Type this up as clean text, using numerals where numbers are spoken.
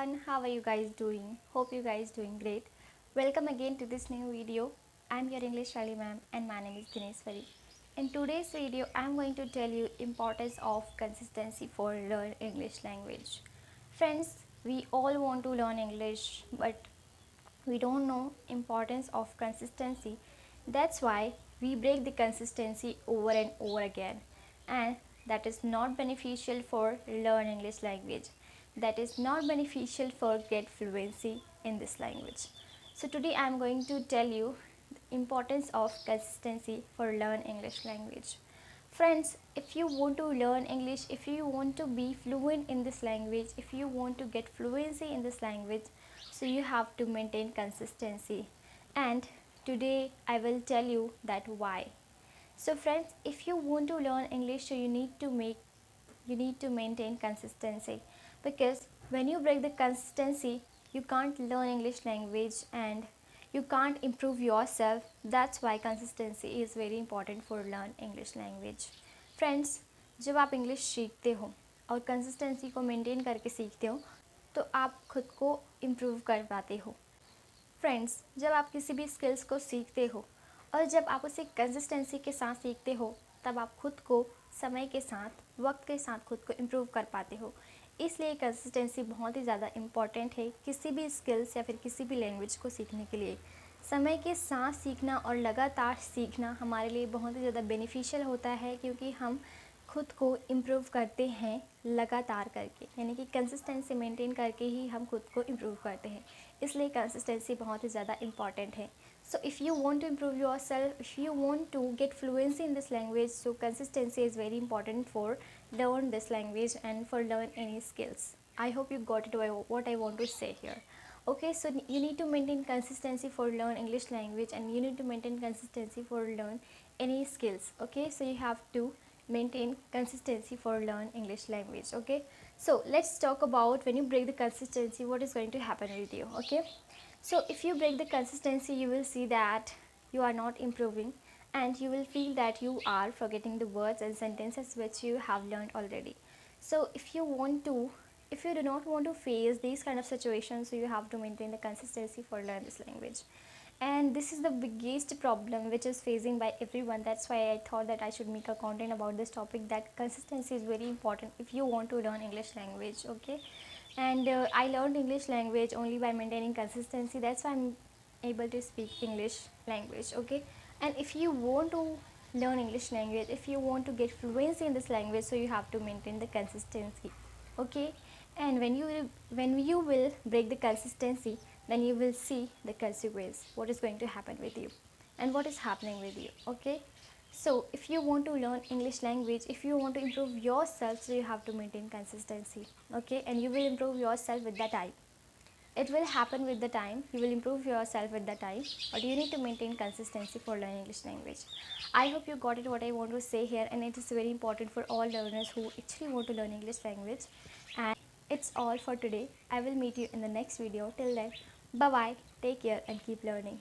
everyone, how are you guys doing? Hope you guys doing great. Welcome again to this new video. I'm your English Rally ma'am and my name is Dineshwari. In today's video, I'm going to tell you importance of consistency for learn English language. Friends, we all want to learn English, but we don't know importance of consistency. That's why we break the consistency over and over again, and that is not beneficial for learn English language. That is not beneficial for get fluency in this language. So today I am going to tell you the importance of consistency for learn English language. Friends, if you want to learn English, if you want to be fluent in this language, if you want to get fluency in this language, so you have to maintain consistency. And today I will tell you that why. So friends, if you want to learn English, so you need to maintain consistency, because when you break the consistency, you can't learn English language and you can't improve yourself. That's why consistency is very important for learn English language. Friends, जब आप English सीखते हो और consistency को maintain करके सीखते हो तो आप खुद को इम्प्रूव कर पाते हो. फ्रेंड्स, जब आप किसी भी स्किल्स को सीखते हो और जब आप उसे कंसिस्टेंसी के साथ सीखते हो, तब आप खुद को समय के साथ, वक्त के साथ खुद को इम्प्रूव कर पाते हो. इसलिए कंसिस्टेंसी बहुत ही ज़्यादा इम्पॉर्टेंट है किसी भी स्किल्स या फिर किसी भी लैंग्वेज को सीखने के लिए. समय के साथ सीखना और लगातार सीखना हमारे लिए बहुत ही ज़्यादा बेनिफिशियल होता है, क्योंकि हम खुद को इम्प्रूव करते हैं लगातार करके, यानी कि कंसिस्टेंसी मेंटेन करके ही हम खुद को इम्प्रूव करते हैं. इसलिए कंसिस्टेंसी बहुत ही ज़्यादा इम्पॉर्टेंट है. So if you want to improve yourself, if you want to get fluency in this language, so consistency is very important for learn this language and for learn any skills. I hope you got it what I want to say here. Okay, so you need to maintain consistency for learn English language and you need to maintain consistency for learn any skills. Okay, so you have to maintain consistency for learn English language. Okay, so let's talk about when you break the consistency, what is going to happen with you. Okay, so if you break the consistency, you will see that you are not improving and you will feel that you are forgetting the words and sentences which you have learned already. So if you do not want to face these kind of situations, so you have to maintain the consistency for learn this language. And this is the biggest problem which is facing by everyone. That's why I thought that I should make a content about this topic, that consistency is very important if you want to learn English language. Okay, and I learned English language only by maintaining consistency. That's why I'm able to speak English language. Okay, and if you want to learn English language, if you want to get fluency in this language, so you have to maintain the consistency. Okay, and when you will break the consistency, then you will see the consequence, what is going to happen with you and what is happening with you. Okay, so if you want to learn English language, if you want to improve yourself, so you have to maintain consistency. Okay, and you will improve yourself with the time. It will happen with the time, you will improve yourself with the time, but you need to maintain consistency for learning English language. I hope you got it what I want to say here, and it is very important for all learners who actually want to learn English language. And it's all for today. I will meet you in the next video. Till then, bye bye, take care and keep learning.